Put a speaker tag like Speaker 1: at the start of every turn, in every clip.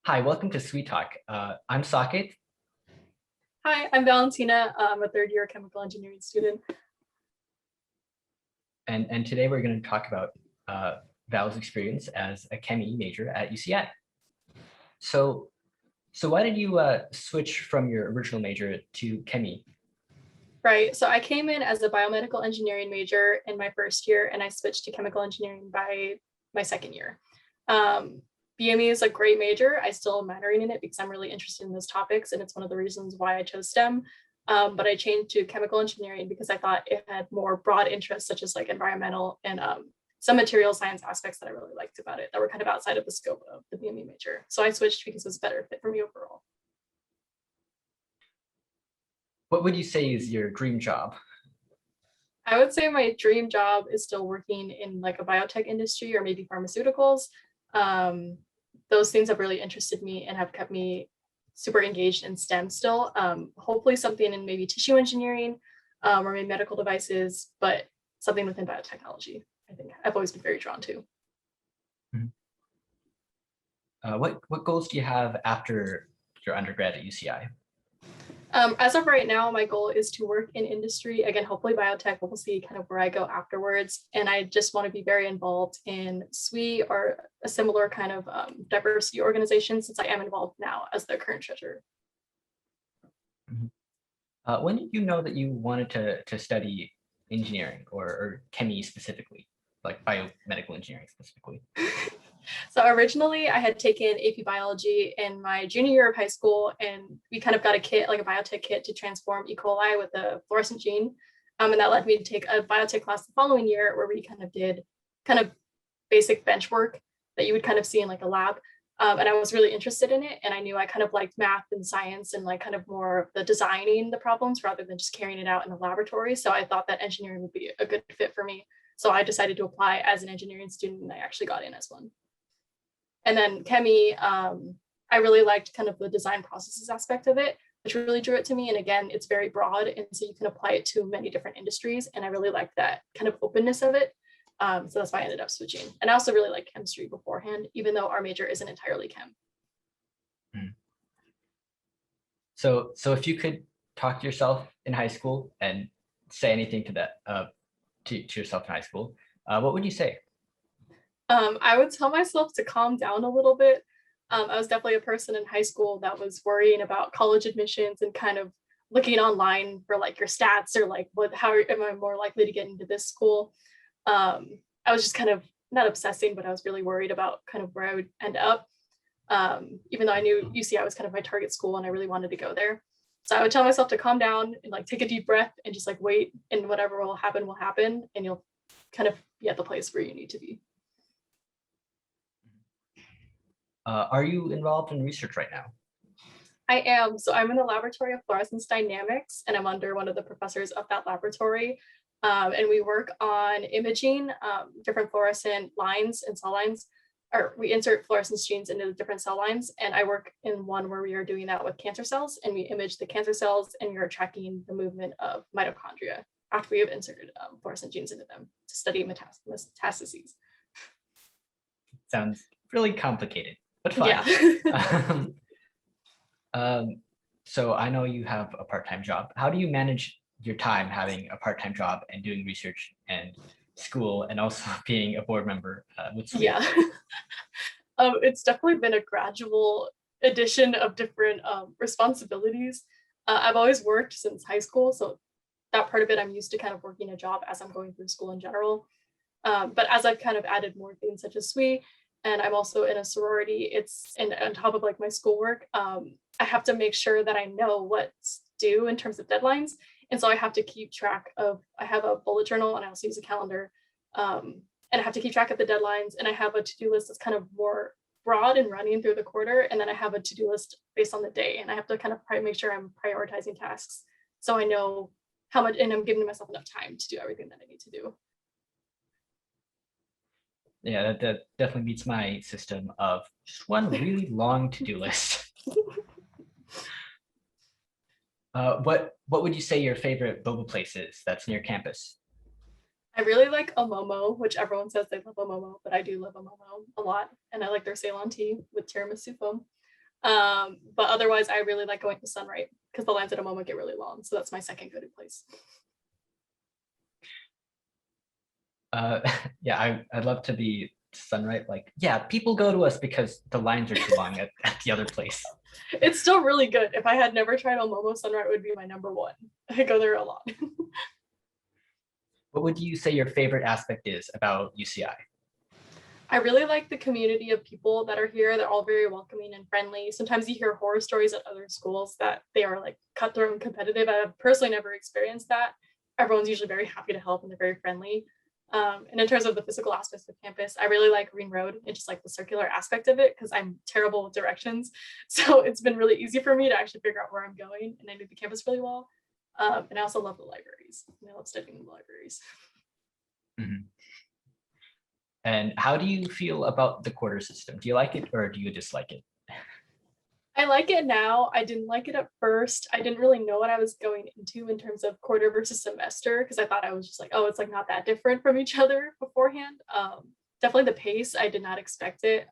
Speaker 1: Hi, welcome to sWeTalk. I'm Saket,
Speaker 2: Hi, I'm Valentina. I'm a third year chemical engineering student.
Speaker 1: and today we're going to talk about Val's experience as a ChemE major at UCI. So, so why did you switch from your original major to ChemE?
Speaker 2: Right. So I came in as a biomedical engineering major in my first year, and I switched to chemical engineering by my second year. Um, BME is a great major. I still am minoring in it because I'm really interested in those topics, and it's one of the reasons why I chose STEM. But I changed to chemical engineering because I thought it had more broad interests, such as like environmental and some material science aspects that I really liked about it that were kind of outside of the scope of the BME major. So I switched because it was a better fit for me overall.
Speaker 1: What would you say is your dream job?
Speaker 2: I would say my dream job is still working in like a biotech industry or maybe pharmaceuticals. Um, those things have really interested me and have kept me super engaged in STEM still. Hopefully something in maybe tissue engineering or maybe medical devices, but something within biotechnology. I think I've always been very drawn to.
Speaker 1: Mhm. What goals do you have after your undergrad at UCI?
Speaker 2: As of right now, my goal is to work in industry, again, hopefully biotech, but we'll see kind of where I go afterwards. And I just want to be very involved in SWE or a similar kind of diversity organization since I am involved now as the current treasurer.
Speaker 1: Mhm. When did you know that you wanted to study engineering or ChemE specifically, like biomedical engineering specifically?
Speaker 2: So originally I had taken AP biology in my junior year of high school, and we kind of got a kit, like a biotech kit to transform E. coli with a fluorescent gene. And that led me to take a biotech class the following year where we kind of did kind of basic bench work that you would kind of see in like a lab. And I was really interested in it. And I knew I kind of liked math and science and like kind of more of the designing the problems rather than just carrying it out in the laboratory. So I thought that engineering would be a good fit for me. So I decided to apply as an engineering student, and I actually got in as one. And then ChemE, I really liked kind of the design processes aspect of it, which really drew it to me. And again, it's very broad, and so you can apply it to many different industries. And I really liked that kind of openness of it. So that's why I ended up switching. And I also really liked chemistry beforehand, even though our major isn't entirely chem.
Speaker 1: Mhm. So if you could talk to yourself in high school and say anything to that to yourself in high school, what would you say?
Speaker 2: I would tell myself to calm down a little bit. I was definitely a person in high school that was worrying about college admissions and kind of looking online for like your stats or like how am I more likely to get into this school. I was just kind of not obsessing, but I was really worried about kind of where I would end up. Even though I knew UCI was kind of my target school and I really wanted to go there. So I would tell myself to calm down and like take a deep breath and just like wait, and whatever will happen, and you'll kind of be at the place where you need to be.
Speaker 1: Are you involved in research right now?
Speaker 2: I am. So I'm in the laboratory of fluorescence dynamics, and I'm under one of the professors of that laboratory. And we work on imaging different fluorescent lines and cell lines, or we insert fluorescence genes into the different cell lines. And I work in one where we are doing that with cancer cells, and we image the cancer cells, and we are tracking the movement of mitochondria after we have inserted fluorescent genes into them to study metastases.
Speaker 1: Sounds really complicated, but
Speaker 2: Yeah.
Speaker 1: fun. Um, um, so I know you have a part-time job. How do you manage your time having a part-time job and doing research and school and also being a board member with SWE?
Speaker 2: Yeah. It's definitely been a gradual addition of different responsibilities. I've always worked since high school, so that part of it I'm used to kind of working a job as I'm going through school in general. But as I've kind of added more things such as SWE, and I'm also in a sorority, it's and on top of like my schoolwork, I have to make sure that I know what's due in terms of deadlines. And so I have to keep track of, I have a bullet journal and I also use a calendar. And I have to keep track of the deadlines. And I have a to-do list that's kind of more broad and running through the quarter. And then I have a to-do list based on the day. And I have to kind of make sure I'm prioritizing tasks so I know how much, and I'm giving myself enough time to do everything that I need to do.
Speaker 1: Yeah, that definitely meets my system of just one really long to-do list. What would you say your favorite boba place is that's near campus?
Speaker 2: I really like a momo, which everyone says they love a momo, but I do love a momo a lot. And I like their Ceylon tea with tiramisu foam. But otherwise, I really like going to Sunright because the lines at a moment get really long. So that's my second go-to place.
Speaker 1: Yeah, I'd love to be Sunright. Like, yeah, people go to us because the lines are too long at the other place.
Speaker 2: It's still really good. If I had never tried Omomo, Sunright would be my number one. I go there a lot.
Speaker 1: What would you say your favorite aspect is about UCI?
Speaker 2: I really like the community of people that are here. They're all very welcoming and friendly. Sometimes you hear horror stories at other schools that they are like cutthroat and competitive. I've personally never experienced that. Everyone's usually very happy to help and they're very friendly. And in terms of the physical aspects of campus, I really like Green Road and just like the circular aspect of it because I'm terrible with directions. So it's been really easy for me to actually figure out where I'm going, and I know the campus really well. And I also love the libraries. I love studying in the libraries.
Speaker 1: Mhm. And how do you feel about the quarter system? Do you like it or do you dislike it?
Speaker 2: I like it now. I didn't like it at first. I didn't really know what I was going into in terms of quarter versus semester because I thought I was just like, oh, it's like not that different from each other beforehand. Definitely the pace, I did not expect it.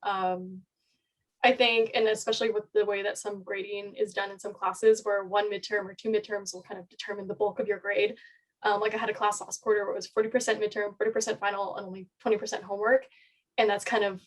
Speaker 2: I think, and especially with the way that some grading is done in some classes where one midterm or two midterms will kind of determine the bulk of your grade. Like I had a class last quarter where it was 40% midterm, 40% final, and only 20% homework. And that's kind of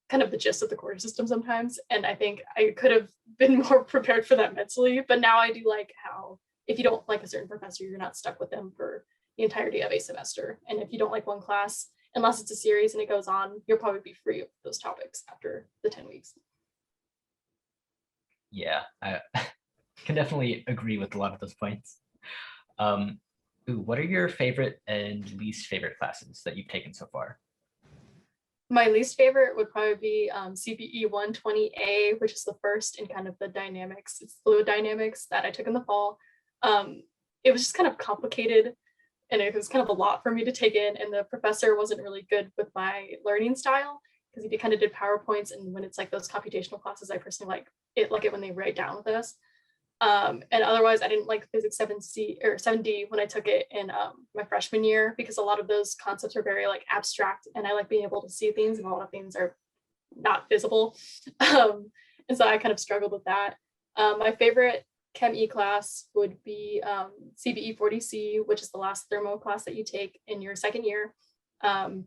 Speaker 2: the gist of the quarter system sometimes. And I think I could have been more prepared for that mentally, but now I do like how if you don't like a certain professor, you're not stuck with them for the entirety of a semester. And if you don't like one class, unless it's a series and it goes on, you'll probably be free of those topics after the 10 weeks.
Speaker 1: Yeah, I can definitely agree with a lot of those points. What are your favorite and least favorite classes that you've taken so far?
Speaker 2: My least favorite would probably be CBE 120A, which is the first in kind of the dynamics, it's fluid dynamics that I took in the fall. It was just kind of complicated and it was kind of a lot for me to take in, and the professor wasn't really good with my learning style because he kind of did PowerPoints, and when it's like those computational classes, I personally like it when they write down with us. And otherwise, I didn't like physics 7C or 7D when I took it in my freshman year because a lot of those concepts are very like abstract, and I like being able to see things, and a lot of things are not visible. And so I kind of struggled with that. My favorite ChemE class would be CBE 40C, which is the last thermo class that you take in your second year.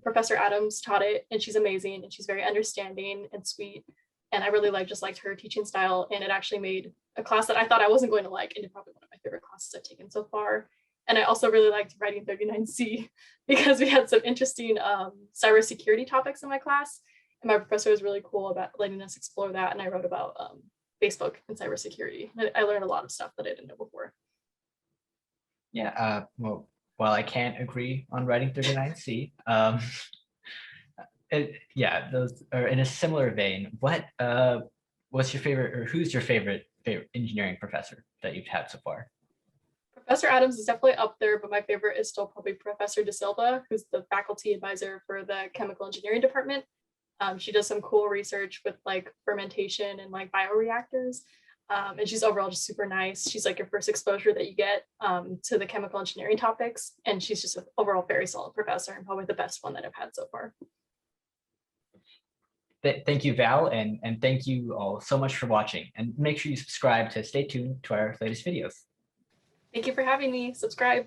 Speaker 2: Professor Adams taught it, and she's amazing, and she's very understanding and sweet. And I really liked her teaching style, and it actually made a class that I thought I wasn't going to like into probably one of my favorite classes I've taken so far. And I also really liked writing 39C because we had some interesting cybersecurity topics in my class, and my professor was really cool about letting us explore that. And I wrote about Facebook and cybersecurity. I learned a lot of stuff that I didn't know before.
Speaker 1: Yeah, well, while I can't agree on writing 39C, yeah, those are in a similar vein. What's your favorite, or who's your favorite engineering professor that you've had so far?
Speaker 2: Professor Adams is definitely up there, but my favorite is still probably Professor De Silva, who's the faculty advisor for the chemical engineering department. She does some cool research with like fermentation and like bioreactors. And she's overall just super nice. She's like your first exposure that you get to the chemical engineering topics. And she's just an overall very solid professor and probably the best one that I've had so far.
Speaker 1: Thank you, Val, and thank you all so much for watching. And make sure you subscribe to stay tuned to our latest videos.
Speaker 2: Thank you for having me. Subscribe.